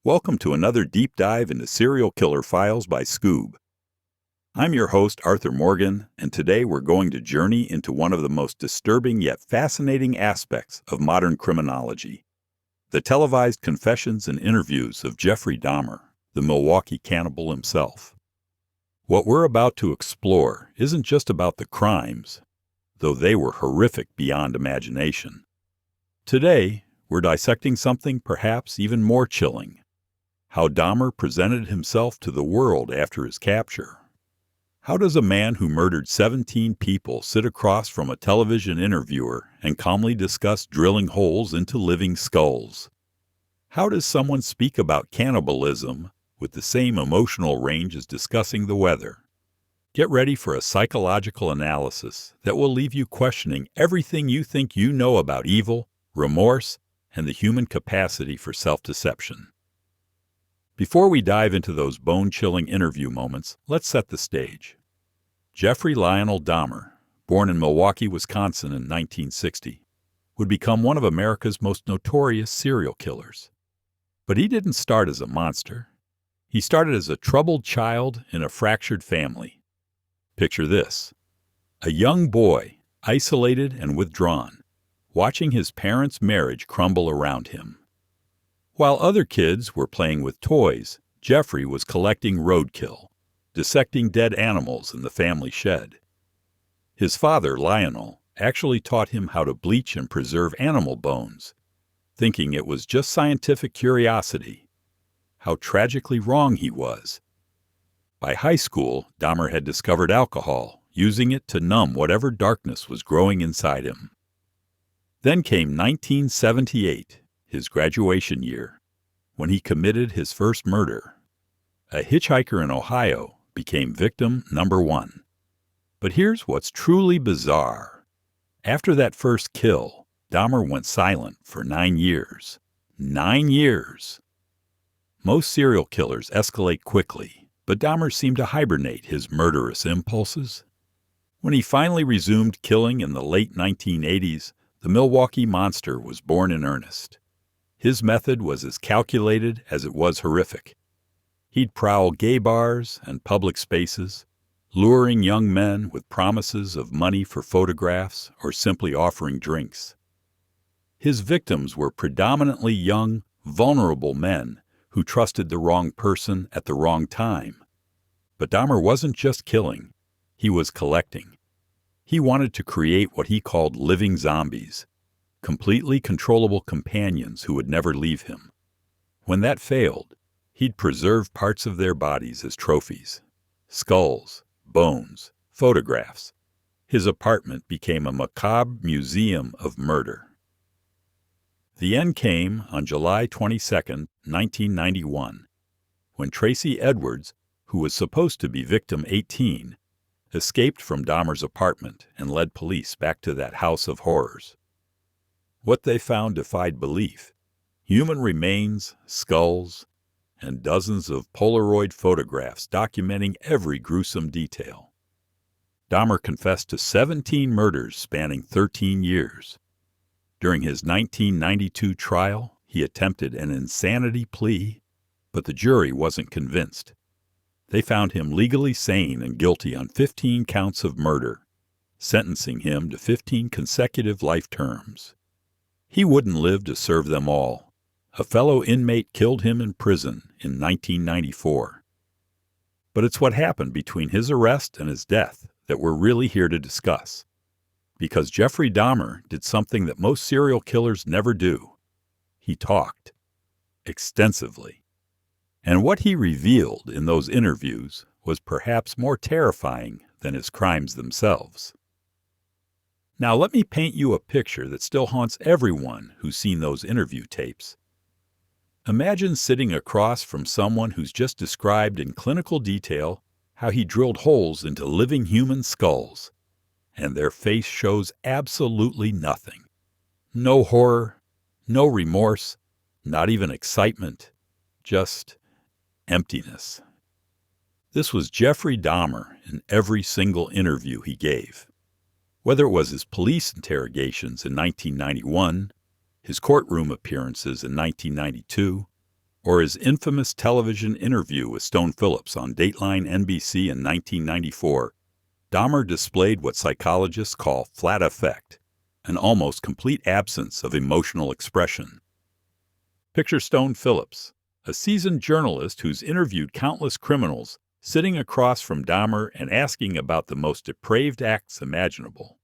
Welcome to another deep dive into serial killer files by Skoob. I'm your host, Arthur Morgan, and today we're going to journey into one of the most disturbing yet fascinating aspects of modern criminology: the televised confessions and interviews of Jeffrey Dahmer, the Milwaukee Cannibal himself. What we're about to explore isn't just about the crimes, though they were horrific beyond imagination. Today, we're dissecting something perhaps even more chilling: how Dahmer presented himself to the world after his capture. How does a man who murdered 17 people sit across from a television interviewer and calmly discuss drilling holes into living skulls? How does someone speak about cannibalism with the same emotional range as discussing the weather? Get ready for a psychological analysis that will leave you questioning everything you think you know about evil, remorse, and the human capacity for self-deception. Before we dive into those bone-chilling interview moments, let's set the stage. Jeffrey Lionel Dahmer, born in Milwaukee, Wisconsin in 1960, would become one of America's most notorious serial killers. But he didn't start as a monster. He started as a troubled child in a fractured family. Picture this: a young boy, isolated and withdrawn, watching his parents' marriage crumble around him. While other kids were playing with toys, Jeffrey was collecting roadkill, dissecting dead animals in the family shed. His father, Lionel, actually taught him how to bleach and preserve animal bones, thinking it was just scientific curiosity. How tragically wrong he was. By high school, Dahmer had discovered alcohol, using it to numb whatever darkness was growing inside him. Then came 1978. His graduation year, when he committed his first murder. A hitchhiker in Ohio became victim number one. But here's what's truly bizarre. After that first kill, Dahmer went silent for 9 years. 9 years! Most serial killers escalate quickly, but Dahmer seemed to hibernate his murderous impulses. When he finally resumed killing in the late 1980s, the Milwaukee Monster was born in earnest. His method was as calculated as it was horrific. He'd prowl gay bars and public spaces, luring young men with promises of money for photographs or simply offering drinks. His victims were predominantly young, vulnerable men who trusted the wrong person at the wrong time. But Dahmer wasn't just killing, he was collecting. He wanted to create what he called living zombies, completely controllable companions who would never leave him. When that failed, he'd preserve parts of their bodies as trophies: skulls, bones, photographs. His apartment became a macabre museum of murder. The end came on July 22, 1991, when Tracy Edwards, who was supposed to be victim 18, escaped from Dahmer's apartment and led police back to that house of horrors. What they found defied belief: human remains, skulls, and dozens of Polaroid photographs documenting every gruesome detail. Dahmer confessed to 17 murders spanning 13 years. During his 1992 trial, he attempted an insanity plea, but the jury wasn't convinced. They found him legally sane and guilty on 15 counts of murder, sentencing him to 15 consecutive life terms. He wouldn't live to serve them all. A fellow inmate killed him in prison in 1994. But it's what happened between his arrest and his death that we're really here to discuss. Because Jeffrey Dahmer did something that most serial killers never do. He talked. Extensively. And what he revealed in those interviews was perhaps more terrifying than his crimes themselves. Now let me paint you a picture that still haunts everyone who's seen those interview tapes. Imagine sitting across from someone who's just described in clinical detail how he drilled holes into living human skulls, and their face shows absolutely nothing. No horror, no remorse, not even excitement, just emptiness. This was Jeffrey Dahmer in every single interview he gave. Whether it was his police interrogations in 1991, his courtroom appearances in 1992, or his infamous television interview with Stone Phillips on Dateline NBC in 1994, Dahmer displayed what psychologists call flat affect, an almost complete absence of emotional expression. Picture Stone Phillips, a seasoned journalist who's interviewed countless criminals, sitting across from Dahmer and asking about the most depraved acts imaginable.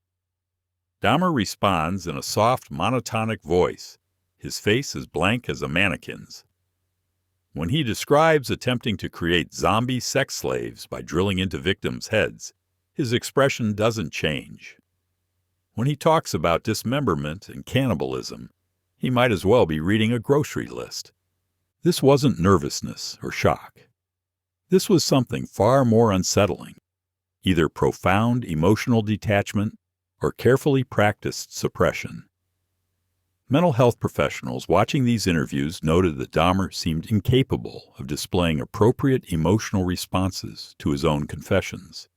Dahmer responds in a soft, monotonic voice, his face as blank as a mannequin's. When he describes attempting to create zombie sex slaves by drilling into victims' heads, his expression doesn't change. When he talks about dismemberment and cannibalism, he might as well be reading a grocery list. This wasn't nervousness or shock. This was something far more unsettling, either profound emotional detachment or carefully practiced suppression. Mental health professionals watching these interviews noted that Dahmer seemed incapable of displaying appropriate emotional responses to his own confessions.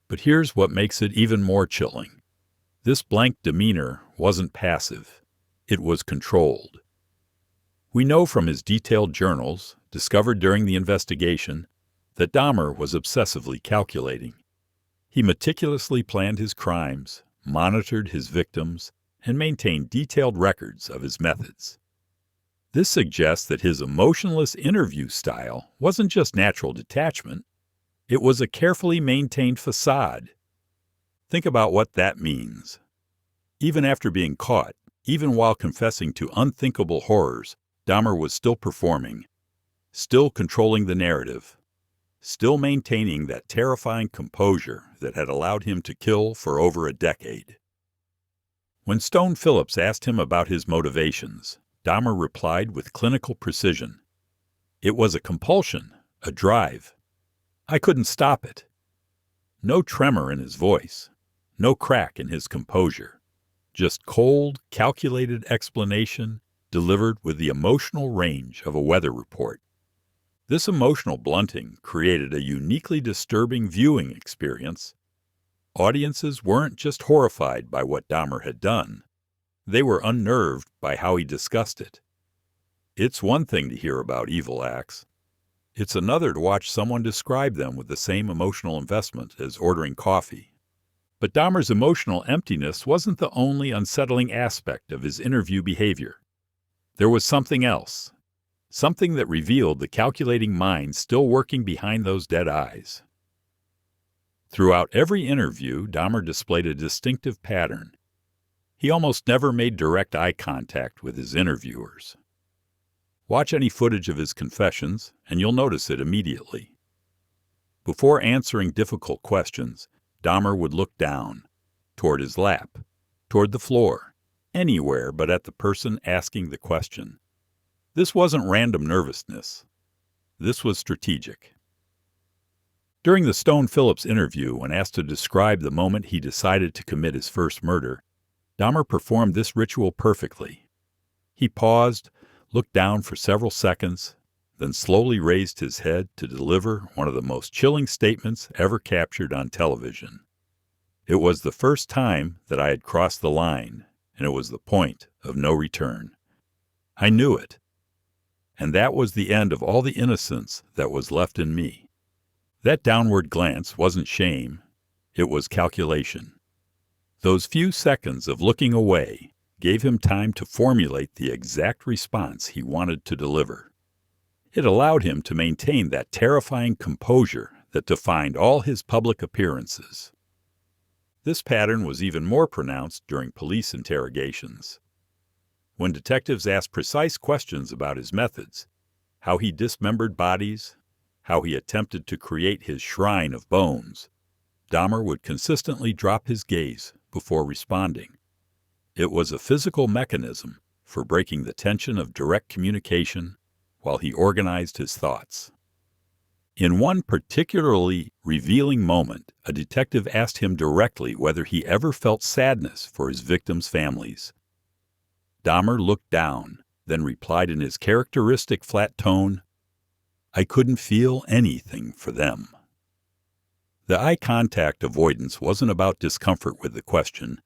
But here's what makes it even more chilling. This blank demeanor wasn't passive. It was controlled. We know from his detailed journals, discovered during the investigation, that Dahmer was obsessively calculating. He meticulously planned his crimes, monitored his victims, and maintained detailed records of his methods. This suggests that his emotionless interview style wasn't just natural detachment, it was a carefully maintained facade. Think about what that means. Even after being caught, even while confessing to unthinkable horrors, Dahmer was still performing, still controlling the narrative, still maintaining that terrifying composure that had allowed him to kill for over a decade. When Stone Phillips asked him about his motivations, Dahmer replied with clinical precision. It was a compulsion, a drive. I couldn't stop it. No tremor in his voice, no crack in his composure, just cold, calculated explanation delivered with the emotional range of a weather report. This emotional blunting created a uniquely disturbing viewing experience. Audiences weren't just horrified by what Dahmer had done. They were unnerved by how he discussed it. It's one thing to hear about evil acts. It's another to watch someone describe them with the same emotional investment as ordering coffee. But Dahmer's emotional emptiness wasn't the only unsettling aspect of his interview behavior. There was something else. Something that revealed the calculating mind still working behind those dead eyes. Throughout every interview, Dahmer displayed a distinctive pattern. He almost never made direct eye contact with his interviewers. Watch any footage of his confessions, and you'll notice it immediately. Before answering difficult questions, Dahmer would look down, toward his lap, toward the floor, anywhere but at the person asking the question. This wasn't random nervousness. This was strategic. During the Stone Phillips interview, when asked to describe the moment he decided to commit his first murder, Dahmer performed this ritual perfectly. He paused, looked down for several seconds, then slowly raised his head to deliver one of the most chilling statements ever captured on television. It was the first time that I had crossed the line, and it was the point of no return. I knew it. And that was the end of all the innocence that was left in me. That downward glance wasn't shame, it was calculation. Those few seconds of looking away gave him time to formulate the exact response he wanted to deliver. It allowed him to maintain that terrifying composure that defined all his public appearances. This pattern was even more pronounced during police interrogations. When detectives asked precise questions about his methods, how he dismembered bodies, how he attempted to create his shrine of bones, Dahmer would consistently drop his gaze before responding. It was a physical mechanism for breaking the tension of direct communication while he organized his thoughts. In one particularly revealing moment, a detective asked him directly whether he ever felt sadness for his victims' families. Dahmer looked down, then replied in his characteristic flat tone, "I couldn't feel anything for them." The eye contact avoidance wasn't about discomfort with the question.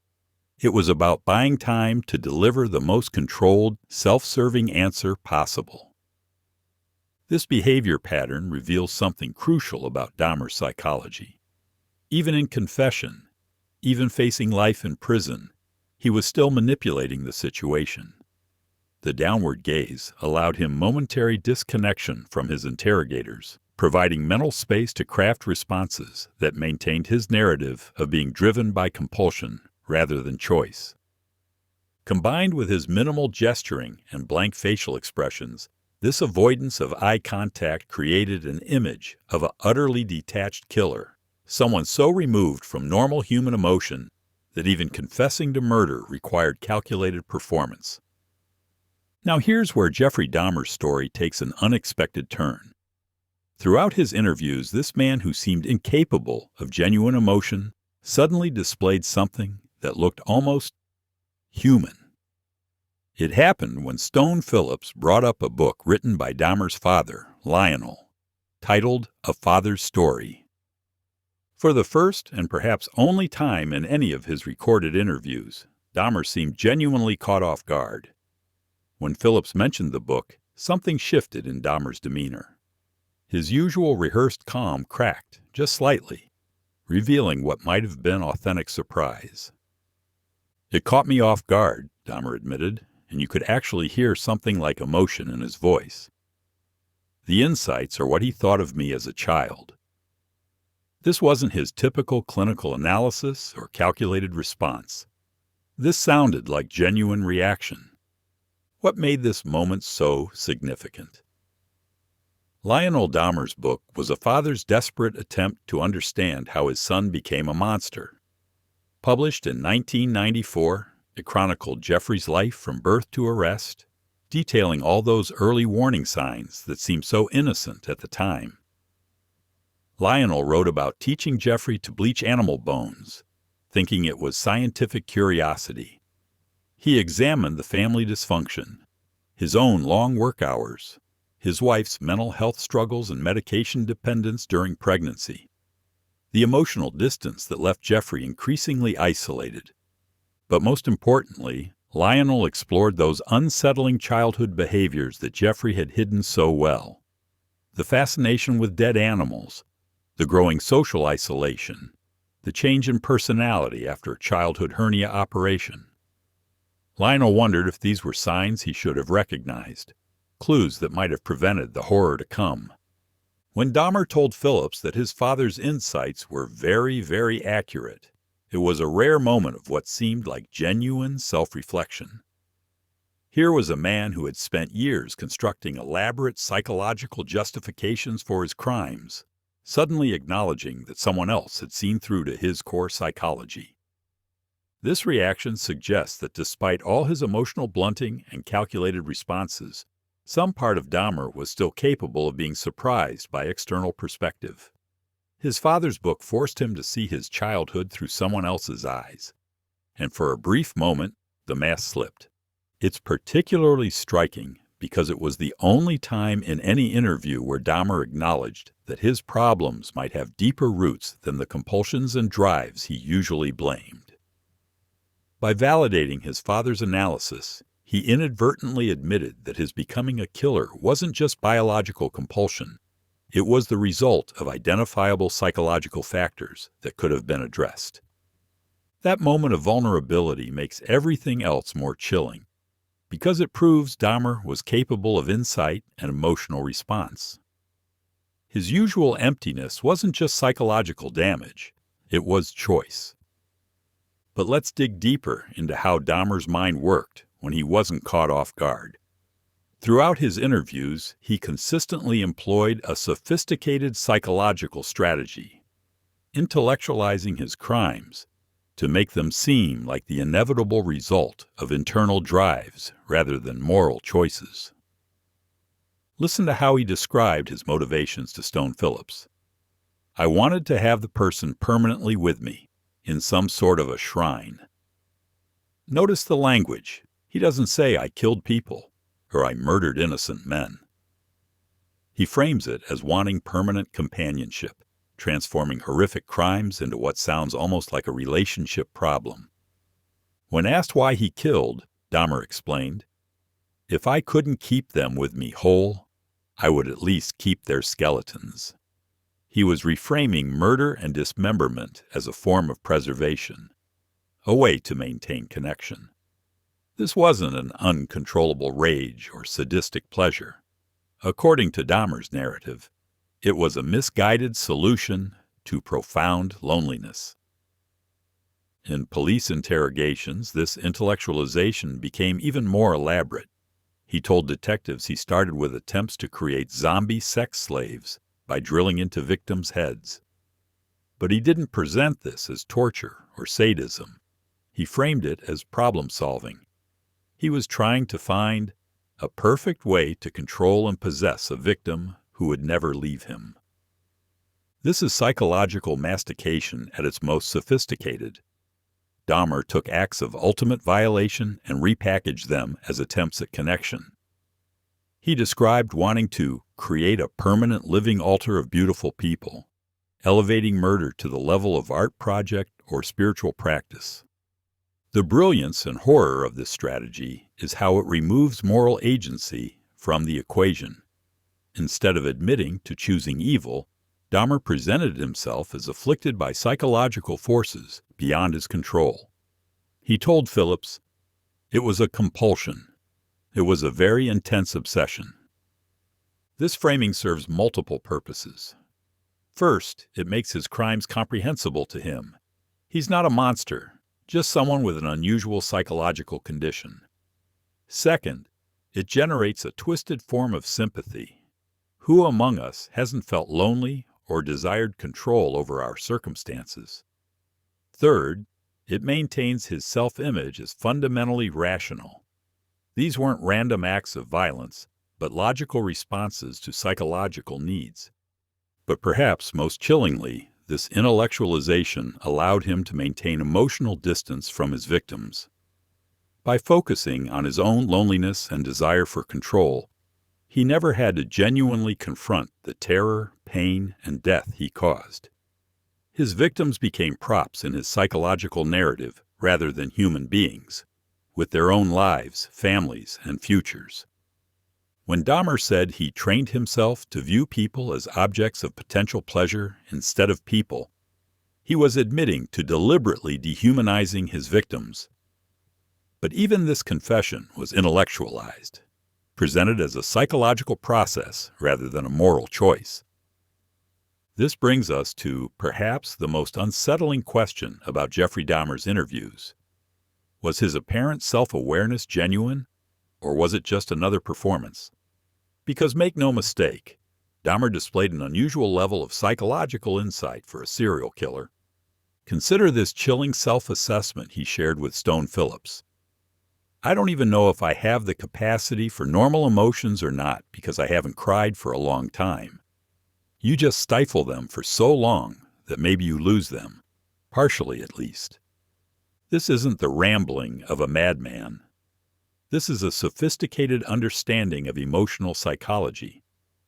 It was about buying time to deliver the most controlled, self-serving answer possible. This behavior pattern reveals something crucial about Dahmer's psychology. Even in confession, even facing life in prison, he was still manipulating the situation. The downward gaze allowed him momentary disconnection from his interrogators, providing mental space to craft responses that maintained his narrative of being driven by compulsion rather than choice. Combined with his minimal gesturing and blank facial expressions, this avoidance of eye contact created an image of an utterly detached killer, someone so removed from normal human emotion that even confessing to murder required calculated performance. Now here's where Jeffrey Dahmer's story takes an unexpected turn. Throughout his interviews, this man who seemed incapable of genuine emotion suddenly displayed something that looked almost human. It happened when Stone Phillips brought up a book written by Dahmer's father, Lionel, titled A Father's Story. For the first and perhaps only time in any of his recorded interviews, Dahmer seemed genuinely caught off guard. When Phillips mentioned the book, something shifted in Dahmer's demeanor. His usual rehearsed calm cracked just slightly, revealing what might have been authentic surprise. "It caught me off guard," Dahmer admitted, and you could actually hear something like emotion in his voice. "The insights are what he thought of me as a child." This wasn't his typical clinical analysis or calculated response. This sounded like genuine reaction. What made this moment so significant? Lionel Dahmer's book was a father's desperate attempt to understand how his son became a monster. Published in 1994, it chronicled Jeffrey's life from birth to arrest, detailing all those early warning signs that seemed so innocent at the time. Lionel wrote about teaching Jeffrey to bleach animal bones, thinking it was scientific curiosity. He examined the family dysfunction, his own long work hours, his wife's mental health struggles and medication dependence during pregnancy, the emotional distance that left Jeffrey increasingly isolated. But most importantly, Lionel explored those unsettling childhood behaviors that Jeffrey had hidden so well. The fascination with dead animals, the growing social isolation, the change in personality after a childhood hernia operation. Lionel wondered if these were signs he should have recognized, clues that might have prevented the horror to come. When Dahmer told Phillips that his father's insights were very, very accurate, it was a rare moment of what seemed like genuine self-reflection. Here was a man who had spent years constructing elaborate psychological justifications for his crimes, suddenly acknowledging that someone else had seen through to his core psychology. This reaction suggests that despite all his emotional blunting and calculated responses, some part of Dahmer was still capable of being surprised by external perspective. His father's book forced him to see his childhood through someone else's eyes, and for a brief moment, the mask slipped. It's particularly striking because it was the only time in any interview where Dahmer acknowledged that his problems might have deeper roots than the compulsions and drives he usually blamed. By validating his father's analysis, he inadvertently admitted that his becoming a killer wasn't just biological compulsion. It was the result of identifiable psychological factors that could have been addressed. That moment of vulnerability makes everything else more chilling, because it proves Dahmer was capable of insight and emotional response. His usual emptiness wasn't just psychological damage, it was choice. But let's dig deeper into how Dahmer's mind worked when he wasn't caught off guard. Throughout his interviews, he consistently employed a sophisticated psychological strategy, intellectualizing his crimes to make them seem like the inevitable result of internal drives rather than moral choices. Listen to how he described his motivations to Stone Phillips. "I wanted to have the person permanently with me, in some sort of a shrine." Notice the language. He doesn't say, "I killed people," or "I murdered innocent men." He frames it as wanting permanent companionship, transforming horrific crimes into what sounds almost like a relationship problem. When asked why he killed, Dahmer explained, "If I couldn't keep them with me whole, I would at least keep their skeletons. He was reframing murder and dismemberment as a form of preservation, a way to maintain connection. This wasn't an uncontrollable rage or sadistic pleasure. According to Dahmer's narrative, it was a misguided solution to profound loneliness. In police interrogations, this intellectualization became even more elaborate. He told detectives he started with attempts to create zombie sex slaves by drilling into victims' heads. But he didn't present this as torture or sadism. He framed it as problem-solving. He was trying to find a perfect way to control and possess a victim who would never leave him. This is psychological mastication at its most sophisticated. Dahmer took acts of ultimate violation and repackaged them as attempts at connection. He described wanting to create a permanent living altar of beautiful people, elevating murder to the level of art project or spiritual practice. The brilliance and horror of this strategy is how it removes moral agency from the equation. Instead of admitting to choosing evil, Dahmer presented himself as afflicted by psychological forces beyond his control. He told Phillips, "It was a compulsion. It was a very intense obsession." This framing serves multiple purposes. First, it makes his crimes comprehensible to him. He's not a monster, just someone with an unusual psychological condition. Second, it generates a twisted form of sympathy. Who among us hasn't felt lonely or desired control over our circumstances? Third, it maintains his self-image as fundamentally rational. These weren't random acts of violence, but logical responses to psychological needs. But perhaps most chillingly, this intellectualization allowed him to maintain emotional distance from his victims. By focusing on his own loneliness and desire for control, he never had to genuinely confront the terror, pain, and death he caused. His victims became props in his psychological narrative rather than human beings, with their own lives, families, and futures. When Dahmer said he trained himself to view people as objects of potential pleasure instead of people, he was admitting to deliberately dehumanizing his victims. But even this confession was intellectualized, presented as a psychological process rather than a moral choice. This brings us to perhaps the most unsettling question about Jeffrey Dahmer's interviews. Was his apparent self-awareness genuine, or was it just another performance? Because make no mistake, Dahmer displayed an unusual level of psychological insight for a serial killer. Consider this chilling self-assessment he shared with Stone Phillips. "I don't even know if I have the capacity for normal emotions or not because I haven't cried for a long time. You just stifle them for so long that maybe you lose them, partially at least." This isn't the rambling of a madman. This is a sophisticated understanding of emotional psychology,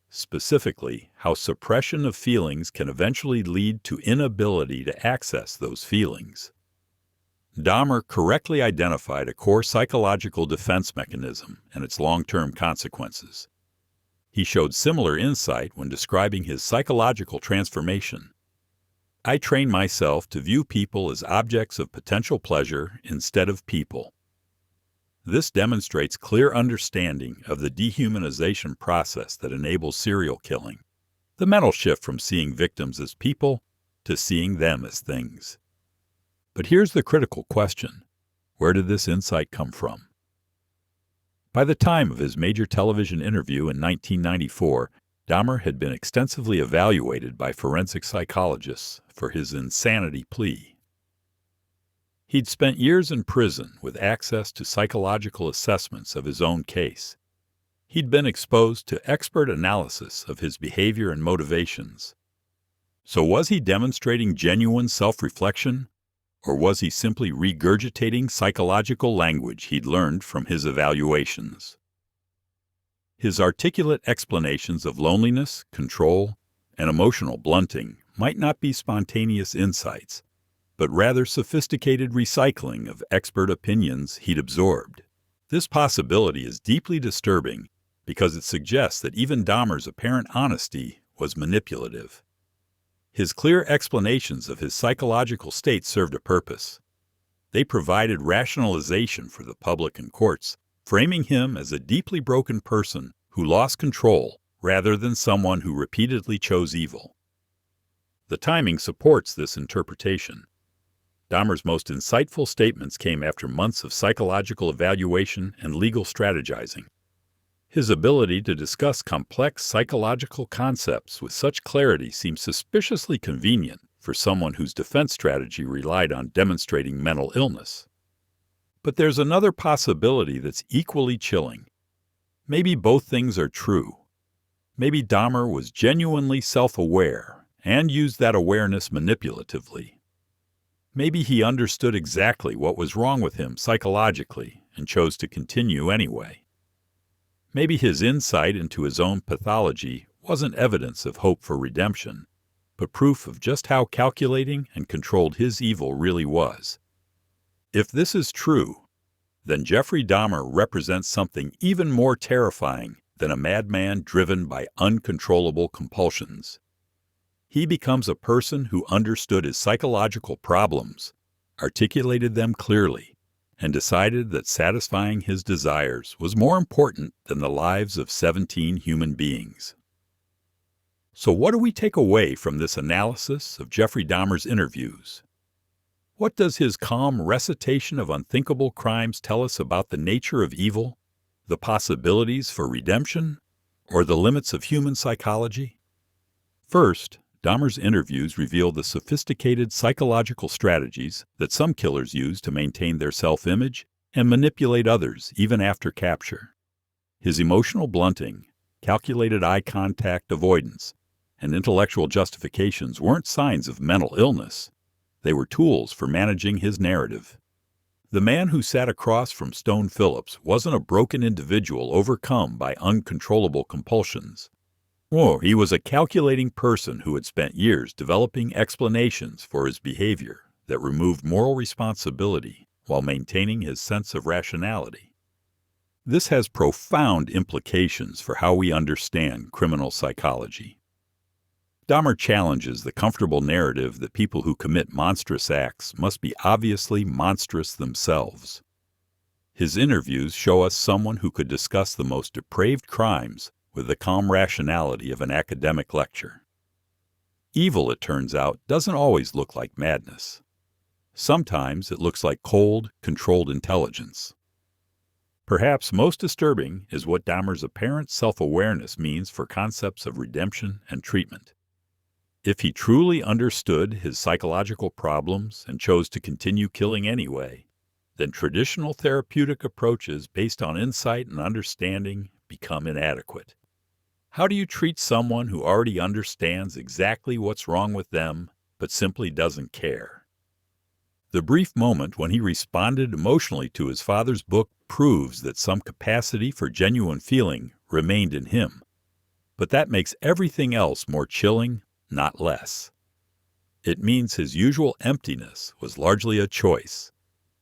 specifically how suppression of feelings can eventually lead to inability to access those feelings. Dahmer correctly identified a core psychological defense mechanism and its long-term consequences. He showed similar insight when describing his psychological transformation. "I train myself to view people as objects of potential pleasure instead of people." This demonstrates clear understanding of the dehumanization process that enables serial killing, the mental shift from seeing victims as people to seeing them as things. But here's the critical question. Where did this insight come from? By the time of his major television interview in 1994, Dahmer had been extensively evaluated by forensic psychologists for his insanity plea. He'd spent years in prison with access to psychological assessments of his own case. He'd been exposed to expert analysis of his behavior and motivations. So was he demonstrating genuine self-reflection? Or was he simply regurgitating psychological language he'd learned from his evaluations? His articulate explanations of loneliness, control, and emotional blunting might not be spontaneous insights, but rather sophisticated recycling of expert opinions he'd absorbed. This possibility is deeply disturbing because it suggests that even Dahmer's apparent honesty was manipulative. His clear explanations of his psychological state served a purpose. They provided rationalization for the public and courts, framing him as a deeply broken person who lost control rather than someone who repeatedly chose evil. The timing supports this interpretation. Dahmer's most insightful statements came after months of psychological evaluation and legal strategizing. His ability to discuss complex psychological concepts with such clarity seems suspiciously convenient for someone whose defense strategy relied on demonstrating mental illness. But there's another possibility that's equally chilling. Maybe both things are true. Maybe Dahmer was genuinely self-aware and used that awareness manipulatively. Maybe he understood exactly what was wrong with him psychologically and chose to continue anyway. Maybe his insight into his own pathology wasn't evidence of hope for redemption, but proof of just how calculating and controlled his evil really was. If this is true, then Jeffrey Dahmer represents something even more terrifying than a madman driven by uncontrollable compulsions. He becomes a person who understood his psychological problems, articulated them clearly, and decided that satisfying his desires was more important than the lives of 17 human beings. So what do we take away from this analysis of Jeffrey Dahmer's interviews? What does his calm recitation of unthinkable crimes tell us about the nature of evil, the possibilities for redemption, or the limits of human psychology? First, Dahmer's interviews reveal the sophisticated psychological strategies that some killers use to maintain their self-image and manipulate others even after capture. His emotional blunting, calculated eye contact avoidance, and intellectual justifications weren't signs of mental illness. They were tools for managing his narrative. The man who sat across from Stone Phillips wasn't a broken individual overcome by uncontrollable compulsions. He was a calculating person who had spent years developing explanations for his behavior that removed moral responsibility while maintaining his sense of rationality. This has profound implications for how we understand criminal psychology. Dahmer challenges the comfortable narrative that people who commit monstrous acts must be obviously monstrous themselves. His interviews show us someone who could discuss the most depraved crimes with the calm rationality of an academic lecture. Evil, it turns out, doesn't always look like madness. Sometimes it looks like cold, controlled intelligence. Perhaps most disturbing is what Dahmer's apparent self-awareness means for concepts of redemption and treatment. If he truly understood his psychological problems and chose to continue killing anyway, then traditional therapeutic approaches based on insight and understanding become inadequate. How do you treat someone who already understands exactly what's wrong with them, but simply doesn't care? The brief moment when he responded emotionally to his father's book proves that some capacity for genuine feeling remained in him. But that makes everything else more chilling, not less. It means his usual emptiness was largely a choice,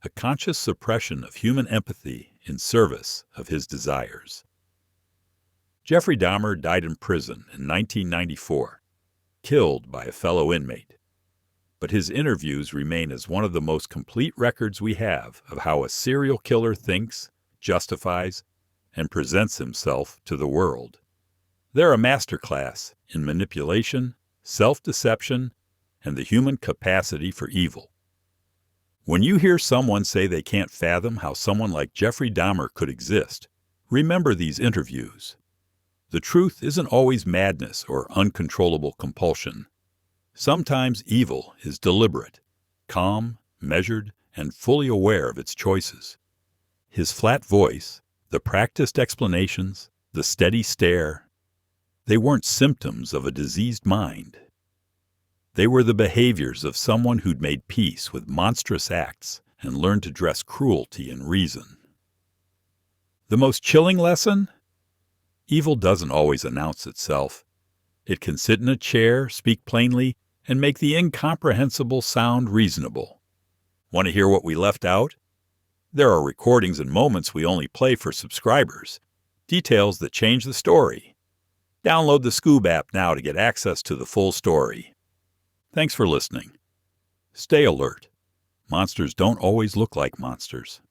a conscious suppression of human empathy in service of his desires. Jeffrey Dahmer died in prison in 1994, killed by a fellow inmate. But his interviews remain as one of the most complete records we have of how a serial killer thinks, justifies, and presents himself to the world. They're a masterclass in manipulation, self-deception, and the human capacity for evil. When you hear someone say they can't fathom how someone like Jeffrey Dahmer could exist, remember these interviews. The truth isn't always madness or uncontrollable compulsion. Sometimes evil is deliberate, calm, measured, and fully aware of its choices. His flat voice, the practiced explanations, the steady stare, they weren't symptoms of a diseased mind. They were the behaviors of someone who'd made peace with monstrous acts and learned to dress cruelty in reason. The most chilling lesson? Evil doesn't always announce itself. It can sit in a chair, speak plainly, and make the incomprehensible sound reasonable. Want to hear what we left out? There are recordings and moments we only play for subscribers. Details that change the story. Download the Skoob app now to get access to the full story. Thanks for listening. Stay alert. Monsters don't always look like monsters.